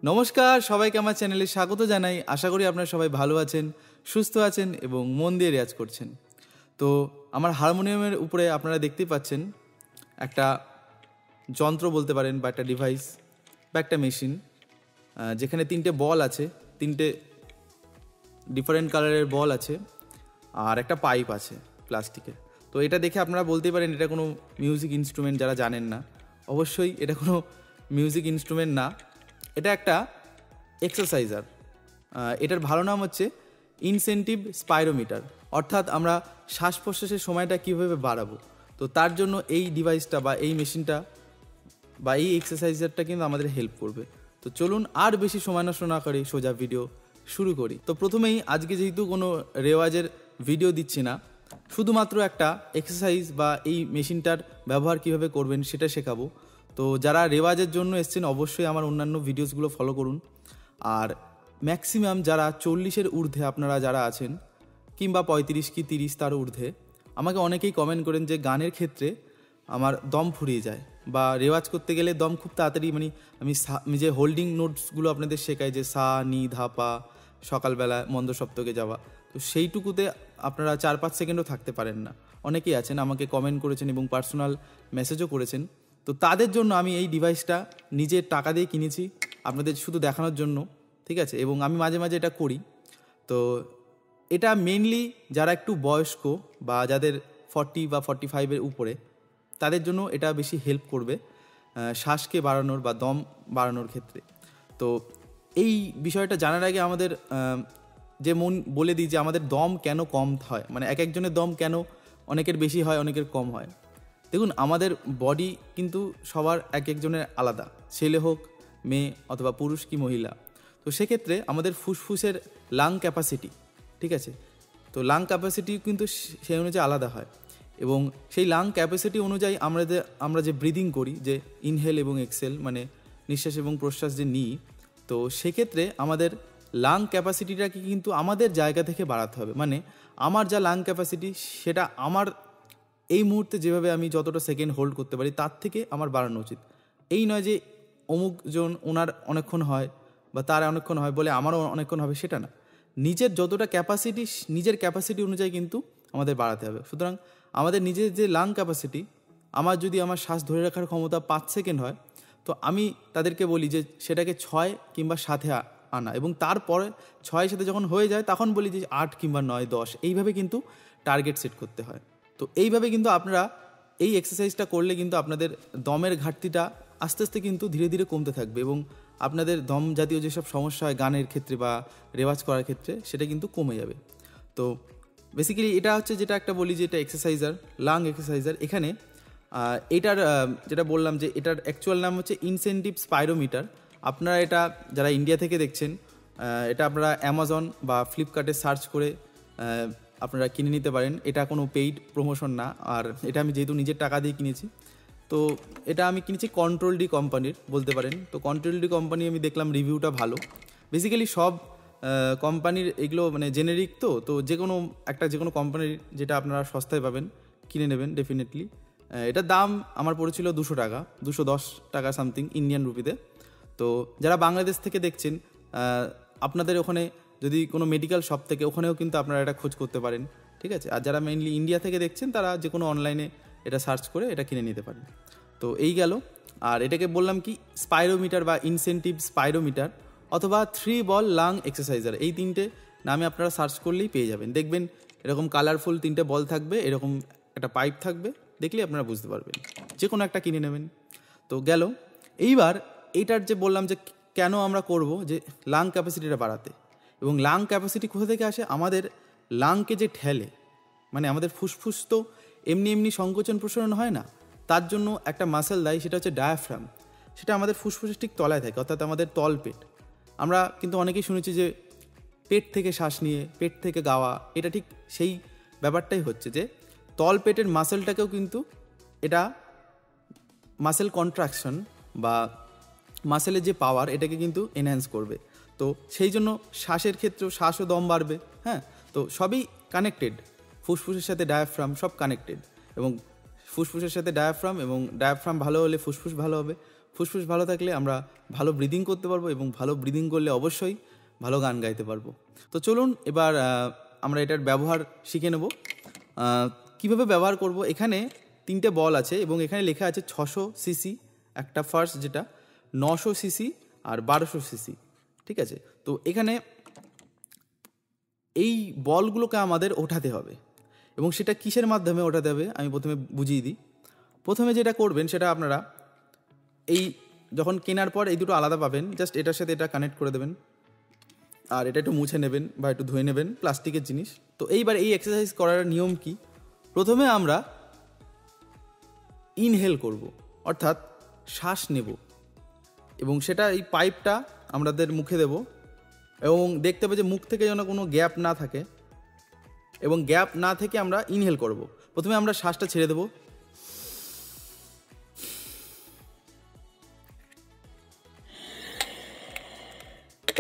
নমস্কার, সবাইকে আমার চ্যানেলে স্বাগত জানাই। আশা করি আপনারা সবাই ভালো আছেন, সুস্থ আছেন এবং মন দিয়ে রেয়াজ করছেন। তো আমার হারমোনিয়ামের উপরে আপনারা দেখতেই পাচ্ছেন একটা যন্ত্র বলতে পারেন, বা একটা ডিভাইস বা একটা মেশিন, যেখানে তিনটে বল আছে, তিনটে ডিফারেন্ট কালারের বল আছে আর একটা পাইপ আছে প্লাস্টিকের। তো এটা দেখে আপনারা বলতেই পারেন এটা কোনো মিউজিক ইনস্ট্রুমেন্ট। যারা জানেন না, অবশ্যই এটা কোনো মিউজিক ইনস্ট্রুমেন্ট না, এটা একটা এক্সারসাইজার। এটার ভালো নাম হচ্ছে ইনসেন্টিভ স্পাইরোমিটার, অর্থাৎ আমরা শ্বাস প্রশ্বাসের সময়টা কীভাবে বাড়াবো। তো তার জন্য এই ডিভাইসটা বা এই মেশিনটা বা এই এক্সারসাইজারটা কিন্তু আমাদের হেল্প করবে। তো চলুন আর বেশি সময় নষ্ট না করে সোজা ভিডিও শুরু করি। তো প্রথমেই আজকে যেহেতু কোনো রেওয়াজের ভিডিও দিচ্ছি না, শুধুমাত্র একটা এক্সারসাইজ বা এই মেশিনটার ব্যবহার কীভাবে করবেন সেটা শেখাবো। তো যারা রেওয়াজের জন্য এসছেন অবশ্যই আমার অন্যান্য ভিডিওসগুলো ফলো করুন। আর ম্যাক্সিমাম যারা 40-এর ঊর্ধ্বে আপনারা যারা আছেন, কিংবা 35 কি 30 তার ঊর্ধ্বে, আমাকে অনেকেই কমেন্ট করেন যে গানের ক্ষেত্রে আমার দম ফুরিয়ে যায়, বা রেওয়াজ করতে গেলে দম খুব তাড়াতাড়ি, আমি যে হোল্ডিং নোটসগুলো আপনাদের শেখাই, যে সা নি ধা পা, সকালবেলা মন্দ সপ্তকে যাওয়া, তো সেইটুকুতে আপনারা 4-5 সেকেন্ডও থাকতে পারেন না। অনেকেই আছেন, আমাকে কমেন্ট করেছেন এবং পার্সোনাল মেসেজও করেছেন। তো তাদের জন্য আমি এই ডিভাইসটা নিজের টাকা দিয়ে কিনেছি, আপনাদের শুধু দেখানোর জন্য, ঠিক আছে। এবং আমি মাঝে মাঝে এটা করি। তো এটা মেনলি যারা একটু বয়স্ক বা যাদের 40 বা 45-এর উপরে, তাদের জন্য এটা বেশি হেল্প করবে শ্বাসকে বাড়ানোর বা দম বাড়ানোর ক্ষেত্রে। তো এই বিষয়টা জানার আগে আমাদের যে মন বলে দিই যে আমাদের দম কেন কম হয়, মানে এক একজনের দম কেন অনেকের বেশি হয়, অনেকের কম হয়। দেখুন, আমাদের বডি কিন্তু সবার এক একজনের আলাদা, ছেলে হোক, মেয়ে অথবা পুরুষ কি মহিলা। তো সেক্ষেত্রে আমাদের ফুসফুসের লাং ক্যাপাসিটি, ঠিক আছে, তো লাং ক্যাপাসিটি কিন্তু সেই অনুযায়ী আলাদা হয়। এবং সেই লাং ক্যাপাসিটি অনুযায়ী আমরা যে ব্রিদিং করি, যে ইনহেল এবং এক্সেল, মানে নিঃশ্বাস এবং প্রশ্বাস যে নিই, তো সেক্ষেত্রে আমাদের লাং ক্যাপাসিটিটাকে কিন্তু আমাদের জায়গা থেকে বাড়াতে হবে। মানে আমার যা লাং ক্যাপাসিটি, সেটা আমার এই মুহূর্তে যেভাবে আমি যতটা সেকেন্ড হোল্ড করতে পারি তার থেকে আমার বাড়ানো উচিত। এই নয় যে অমুকজন ওনার অনেকক্ষণ হয় বা তার অনেকক্ষণ হয় বলে আমারও অনেকক্ষণ হবে, সেটা না। নিজের যতটা ক্যাপাসিটি, নিজের ক্যাপাসিটি অনুযায়ী কিন্তু আমাদের বাড়াতে হবে। সুতরাং আমাদের নিজের যে লাং ক্যাপাসিটি, যদি আমার শ্বাস ধরে রাখার ক্ষমতা 5 সেকেন্ড হয়, তো আমি তাদেরকে বলি যে সেটাকে 6 কিংবা 7-এ আনা, এবং তারপরে 6-এর সাথে যখন হয়ে যায় তখন বলি যে 8 কিংবা 9, 10, এইভাবে কিন্তু টার্গেট সেট করতে হয়। তো এইভাবে কিন্তু আপনারা এই এক্সারসাইজটা করলে কিন্তু আপনাদের দমের ঘাটতিটা আস্তে আস্তে কিন্তু ধীরে ধীরে কমতে থাকবে, এবং আপনাদের দম জাতীয় যেসব সমস্যা হয় গানের ক্ষেত্রে বা রেওয়াজ করার ক্ষেত্রে, সেটা কিন্তু কমে যাবে। তো বেসিক্যালি এটা হচ্ছে, যেটা একটা বলি যে এটা এক্সারসাইজার, লাং এক্সারসাইজার। এখানে এটার যেটা বললাম যে এটার অ্যাকচুয়াল নাম হচ্ছে ইনসেন্টিভ স্পাইরোমিটার। আপনারা এটা যারা ইন্ডিয়া থেকে দেখছেন, এটা আপনারা অ্যামাজন বা ফ্লিপকার্টে সার্চ করে আপনারা কিনে নিতে পারেন। এটা কোনো পেইড প্রমোশন না, আর এটা আমি যেহেতু নিজের টাকা দিয়ে কিনেছি, তো এটা আমি কিনেছি কন্ট্রোল ডি কোম্পানির বলতে পারেন। তো কন্ট্রোল ডি কোম্পানি আমি দেখলাম রিভিউটা ভালো। বেসিক্যালি সব কোম্পানির এগুলো মানে জেনেরিক, তো যে কোনো কোম্পানির যেটা আপনারা সস্তায় পাবেন কিনে নেবেন ডেফিনেটলি। এটার দাম আমার পড়েছিল 200 টাকা, 210 টাকা সামথিং ইন্ডিয়ান রুপিতে। তো যারা বাংলাদেশ থেকে দেখছেন, আপনাদের ওখানে যদি কোনো মেডিকেল শপ থেকে, ওখানেও কিন্তু আপনারা এটা খোঁজ করতে পারেন, ঠিক আছে। আর যারা মেইনলি ইন্ডিয়া থেকে দেখছেন, তারা যে কোনো অনলাইনে এটা সার্চ করে এটা কিনে নিতে পারেন। তো এই গেল। আর এটাকে বললাম কি, স্পাইরোমিটার বা ইনসেন্টিভ স্পাইরোমিটার অথবা 3 বল লাং এক্সারসাইজার, এই 3টে নামে আপনারা সার্চ করলেই পেয়ে যাবেন। দেখবেন এরকম কালারফুল 3টে বল থাকবে, এরকম একটা পাইপ থাকবে, দেখলেই আপনারা বুঝতে পারবেন। যে কোনো একটা কিনে নেবেন। তো গেল। এইবার এইটার যে বললাম যে কেন আমরা করব, যে লাং ক্যাপাসিটিটা বাড়াতে। এবং লাং ক্যাপাসিটি কোথা থেকে আসে? আমাদের লাংকে যে ঠেলে, মানে আমাদের ফুসফুস তো এমনি এমনি সংকোচন প্রসারণ হয় না, তার জন্য একটা মাসেল দেয়, সেটা হচ্ছে ডায়াফ্রাম। সেটা আমাদের ফুসফুসের ঠিক তলায় থাকে, অর্থাৎ আমাদের তলপেট। আমরা কিন্তু অনেকেই শুনেছি যে পেট থেকে শ্বাস নিয়ে পেট থেকে গাওয়া, এটা ঠিক সেই ব্যাপারটাই হচ্ছে, যে তলপেটের মাসেলটাকেও কিন্তু এটা মাসেল কন্ট্রাকশন বা মাসেলের যে পাওয়ার, এটাকে কিন্তু এনহ্যান্স করবে। তো সেই জন্য শ্বাসের ক্ষেত্রেও শ্বাস ও দম বাড়বে। হ্যাঁ, তো সবই কানেক্টেড, ফুসফুসের সাথে ডায়াফ্রাম সব কানেক্টেড। এবং ফুসফুসের সাথে ডায়াফ্রাম, এবং ডায়াফ্রাম ভালো হলে ফুসফুস ভালো হবে, ফুসফুস ভালো থাকলে আমরা ভালো ব্রিদিং করতে পারবো, এবং ভালো ব্রিদিং করলে অবশ্যই ভালো গান গাইতে পারবো। তো চলুন এবার আমরা এটার ব্যবহার শিখে নেব। কীভাবে ব্যবহার করব। এখানে 3টে বল আছে এবং এখানে লেখা আছে 600 সিসি, একটা ফার্স্ট যেটা 900 সিসি আর 1200 সিসি, ঠিক আছে। তো এখানে এই বলগুলোকে আমাদের ওঠাতে হবে, এবং সেটা কিসের মাধ্যমে ওঠাতে হবে আমি প্রথমে বুঝিয়ে দিই। প্রথমে যেটা করবেন সেটা আপনারা এই যখন কেনার পর এই দুটো আলাদা পাবেন, জাস্ট এটার সাথে এটা কানেক্ট করে দেবেন, আর এটা একটু মুছে নেবেন বা একটু ধুয়ে নেবেন, প্লাস্টিকের জিনিস। তো এইবার এই এক্সারসাইজ করার নিয়ম কি, প্রথমে আমরা ইনহেল করব, অর্থাৎ শ্বাস নেব, এবং সেটা এই পাইপটা আমাদের মুখে দেব, এবং দেখতে হবে যে মুখ থেকে যেন কোনো গ্যাপ না থাকে, এবং গ্যাপ না থেকে আমরা ইনহেল করব। প্রথমে আমরা শ্বাসটা ছেড়ে দেব,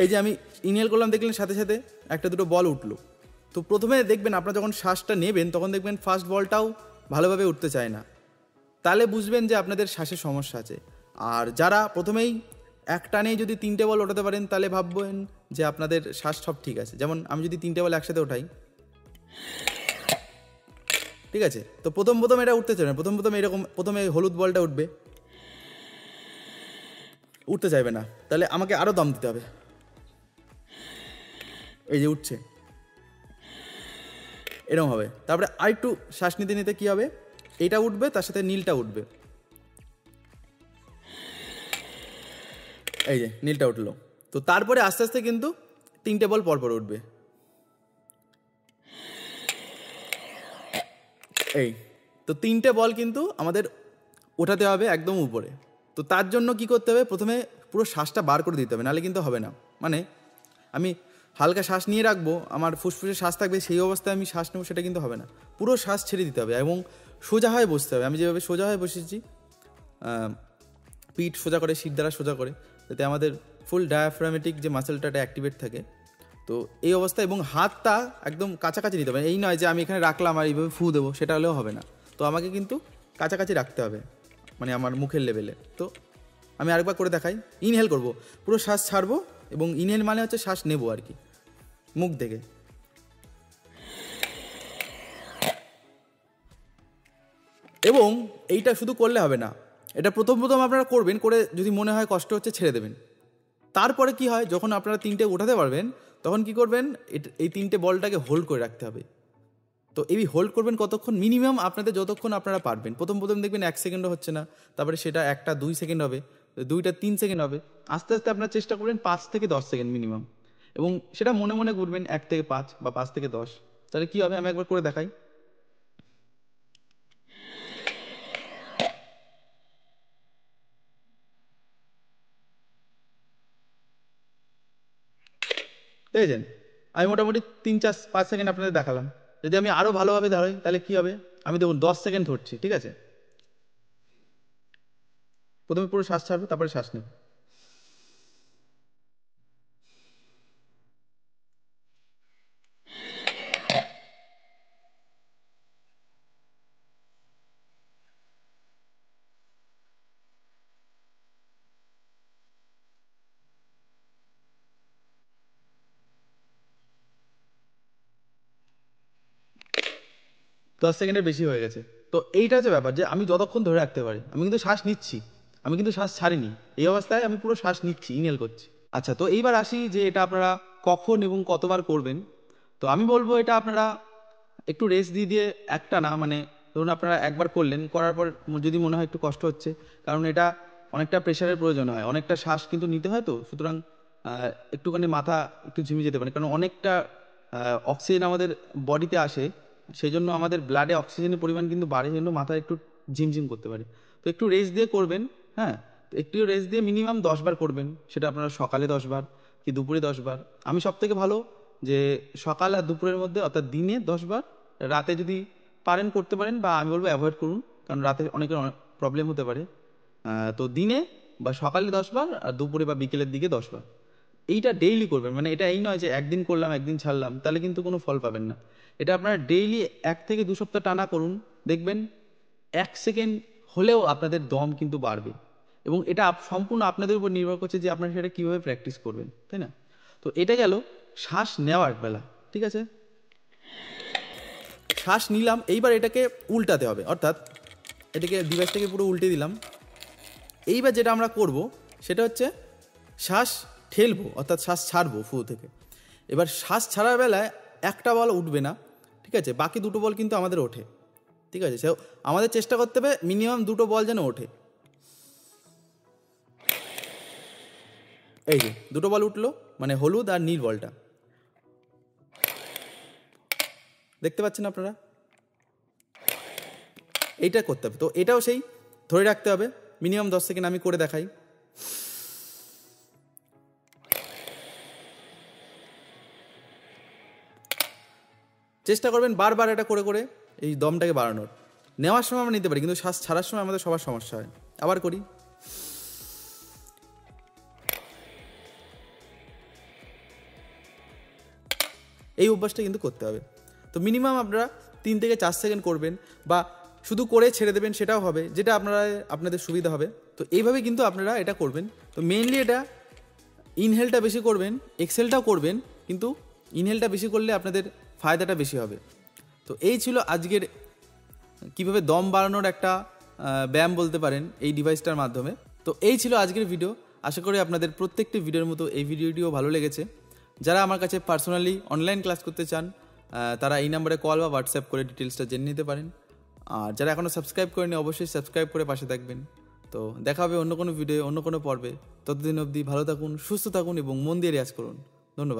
এই যে আমি ইনহেল করলাম, দেখলেন সাথে সাথে একটা দুটো বল উঠলো। তো প্রথমে দেখবেন আপনারা যখন শ্বাসটা নেবেন তখন দেখবেন ফার্স্ট বলটাও ভালোভাবে উঠতে চায় না, তাহলে বুঝবেন যে আপনাদের শ্বাসের সমস্যা আছে। আর যারা প্রথমেই এক টানেই যদি 3টে বল ওঠাতে পারেন তাহলে ভাববেন যে আপনাদের শ্বাস সব ঠিক আছে। যেমন আমি যদি 3টে বল একসাথে ওঠাই, ঠিক আছে, তো প্রথম এটা উঠতে চাইবে না, প্রথম এরকম প্রথমে হলুদ বলটা উঠতে চাইবে না, তাহলে আমাকে আরও দম দিতে হবে। এই যে উঠছে, এরকম হবে। তারপরে আরেকটু শ্বাস নিতে নিতে কী হবে, এটা উঠবে, তার সাথে নীলটা উঠবে, এই যে নীলটা উঠলো। তো তারপরে আস্তে আস্তে কিন্তু 3টে বল পরপর উঠবে, এই তো 3টে বল কিন্তু আমাদের ওঠাতে হবে একদম উপরে। তো তার জন্য কি করতে হবে, প্রথমে পুরো শ্বাসটা বার করে দিতে হবে, নাহলে কিন্তু হবে না। মানে আমি হালকা শ্বাস নিয়ে রাখবো, আমার ফুসফুসে শ্বাস থাকবে, সেই অবস্থায় আমি শ্বাস নেবো, সেটা কিন্তু হবে না। পুরো শ্বাস ছেড়ে দিতে হবে এবং সোজা হয়ে বসতে হবে। আমি যেভাবে সোজা হয়ে বসেছি, পিঠ সোজা করে, শির দ্বারা সোজা করে, যাতে আমাদের ফুল ডায়াফ্রামেটিক যে মাসেলটা অ্যাক্টিভেট থাকে। তো এই অবস্থা, এবং হাতটা একদম কাছাকাছি নিতে হবে। এই নয় যে আমি এখানে রাখলাম আর এইভাবে ফু দেবো, সেটা হলেও হবে না। তো আমাকে কিন্তু কাছাকাছি রাখতে হবে, মানে আমার মুখের লেভেলে। তো আমি আরেকবার করে দেখাই। ইনহেল করব, পুরো শ্বাস ছাড়বো, এবং ইনহেল মানে হচ্ছে শ্বাস নেবো আর কি, মুখ থেকে। এবং এইটা শুধু করলে হবে না, এটা প্রথম আপনারা করবেন, করে যদি মনে হয় কষ্ট হচ্ছে ছেড়ে দেবেন। তারপরে কি হয়, যখন আপনারা 3টে উঠাতে পারবেন তখন কি করবেন, এই 3টে বলটাকে হোল্ড করে রাখতে হবে। তো এই হোল্ড করবেন কতক্ষণ, মিনিমাম আপনাদের যতক্ষণ আপনারা পারবেন। প্রথম দেখবেন 1 সেকেন্ডও হচ্ছে না, তারপরে সেটা 1-2 সেকেন্ড হবে, 2-3 সেকেন্ড হবে, আস্তে আস্তে আপনারা চেষ্টা করবেন 5 থেকে 10 সেকেন্ড মিনিমাম, এবং সেটা মনে মনে করবেন 1 থেকে 5 বা 5 থেকে 10। তাহলে কি হবে, আমি একবার করে দেখাই। দেখেছেন, আমি মোটামুটি 3-4-5 সেকেন্ড আপনাদের দেখালাম। যদি আমি আরও ভালোভাবে ধরাই তাহলে কি হবে, আমি দেখুন 10 সেকেন্ড ধরছি, ঠিক আছে। প্রথমে পুরো শ্বাস ছাড়বো, তারপরে শ্বাস নেব। দশ সেকেন্ডের বেশি হয়ে গেছে। তো এইটা হচ্ছে ব্যাপার, যে আমি যতক্ষণ ধরে রাখতে পারি, আমি কিন্তু শ্বাস নিচ্ছি, আমি কিন্তু শ্বাস ছাড়িনি, এই অবস্থায় আমি পুরো শ্বাস নিচ্ছি, ইনহেল করছি। আচ্ছা, তো এইবার আসি যে এটা আপনারা কখন এবং কতবার করবেন। তো আমি বলবো এটা আপনারা একটু রেস্ট দিয়ে দিয়ে, একটা না, মানে ধরুন আপনারা একবার করলেন, করার পর যদি মনে হয় একটু কষ্ট হচ্ছে, কারণ এটা অনেকটা প্রেশারের প্রয়োজন হয়, অনেকটা শ্বাস কিন্তু নিতে হয়, তো সুতরাং একটুখানি মাথা একটু ঝিমিয়ে যেতে পারে, কারণ অনেকটা অক্সিজেন আমাদের বডিতে আসে, সেই জন্য আমাদের ব্লাডে অক্সিজেনের পরিমাণ কিন্তু বাড়ে, জন্য মাথা একটু ঝিমঝিম করতে পারে। তো একটু রেস্ট দিয়ে করবেন, হ্যাঁ, তো একটু রেস্ট দিয়ে মিনিমাম 10বার করবেন, সেটা আপনারা সকালে 10বার কি দুপুরে 10বার। আমি সব থেকে ভালো যে সকাল আর দুপুরের মধ্যে, অর্থাৎ দিনে 10বার, রাতে যদি পারেন করতে পারেন, বা আমি বলবো অ্যাভয়েড করুন, কারণ রাতে অনেকের অনেক প্রবলেম হতে পারে। তো দিনে বা সকালে 10বার আর দুপুরে বা বিকেলের দিকে 10বার, এইটা ডেইলি করবেন। মানে এটা এই নয় যে একদিন করলাম একদিন ছাড়লাম, তাহলে কিন্তু কোনো ফল পাবেন না। এটা আপনারা ডেইলি 1 থেকে 2 সপ্তাহ টানা করুন, দেখবেন 1 সেকেন্ড হলেও আপনাদের দম কিন্তু বাড়বে। এবং এটা সম্পূর্ণ আপনাদের উপর নির্ভর করছে যে আপনারা সেটা কীভাবে প্র্যাকটিস করবেন, তাই না? তো এটা গেল শ্বাস নেওয়ার বেলা, ঠিক আছে? শ্বাস নিলাম, এইবার এটাকে উল্টাতে হবে, অর্থাৎ এটাকে ডিভাইসটাকে পুরো উল্টে দিলাম। এইবার যেটা আমরা করব সেটা হচ্ছে শ্বাস ঠেলবো, অর্থাৎ শ্বাস ছাড়বো ফু থেকে। এবার শ্বাস ছাড়ার বেলায় একটা বল উঠবে না, ঠিক আছে? বাকি দুটো বল কিন্তু আমাদের ওঠে, ঠিক আছে? সে আমাদের চেষ্টা করতে হবে মিনিমাম দুটো বল যেন ওঠে। এই যে দুটো বল উঠলো, মানে হলুদ আর নীল বলটা দেখতে পাচ্ছেন আপনারা, এইটা করতে হবে। তো এটাও সেই ধরে রাখতে হবে মিনিমাম 10 সেকেন্ড। আমি করে দেখাই। চেষ্টা করবেন বারবার এটা করে করে এই দমটাকে বাড়ানোর। নেওয়ার সময় আমরা নিতে পারি, কিন্তু শ্বাস ছাড়ার সময় আমাদের সবার সমস্যা হয়। আবার করি। এই অভ্যাসটা কিন্তু করতে হবে। তো মিনিমাম আপনারা 3 থেকে 4 সেকেন্ড করবেন, বা শুধু করে ছেড়ে দেবেন, সেটাও হবে, যেটা আপনাদের সুবিধা হবে। তো এইভাবে কিন্তু আপনারা এটা করবেন। তো মেইনলি এটা ইনহেলটা বেশি করবেন, এক্সেলটাও করবেন, কিন্তু ইনহেলটা বেশি করলে আপনাদের ফায়দাটা বেশি হবে। তো এই ছিল আজকের কিভাবে দম বাড়ানোর একটা ব্যায়াম বলতে পারেন এই ডিভাইসটার মাধ্যমে। তো এই ছিল আজকের ভিডিও। আশা করি আপনাদের প্রত্যেকটি ভিডিওর মতো এই ভিডিওটিও ভালো লেগেছে। যারা আমার কাছে পার্সোনালি অনলাইন ক্লাস করতে চান তারা এই নাম্বারে কল বা হোয়াটসঅ্যাপ করে ডিটেলসটা জেনে নিতে পারেন। আর যারা এখনও সাবস্ক্রাইব করেনি অবশ্যই সাবস্ক্রাইব করে পাশে থাকবেন। তো দেখা হবে অন্য কোনো ভিডিও, অন্য কোনো পর্বে। ততদিন অবধি ভালো থাকুন, সুস্থ থাকুন এবং মন দিয়ে রেয়াজ করুন। ধন্যবাদ।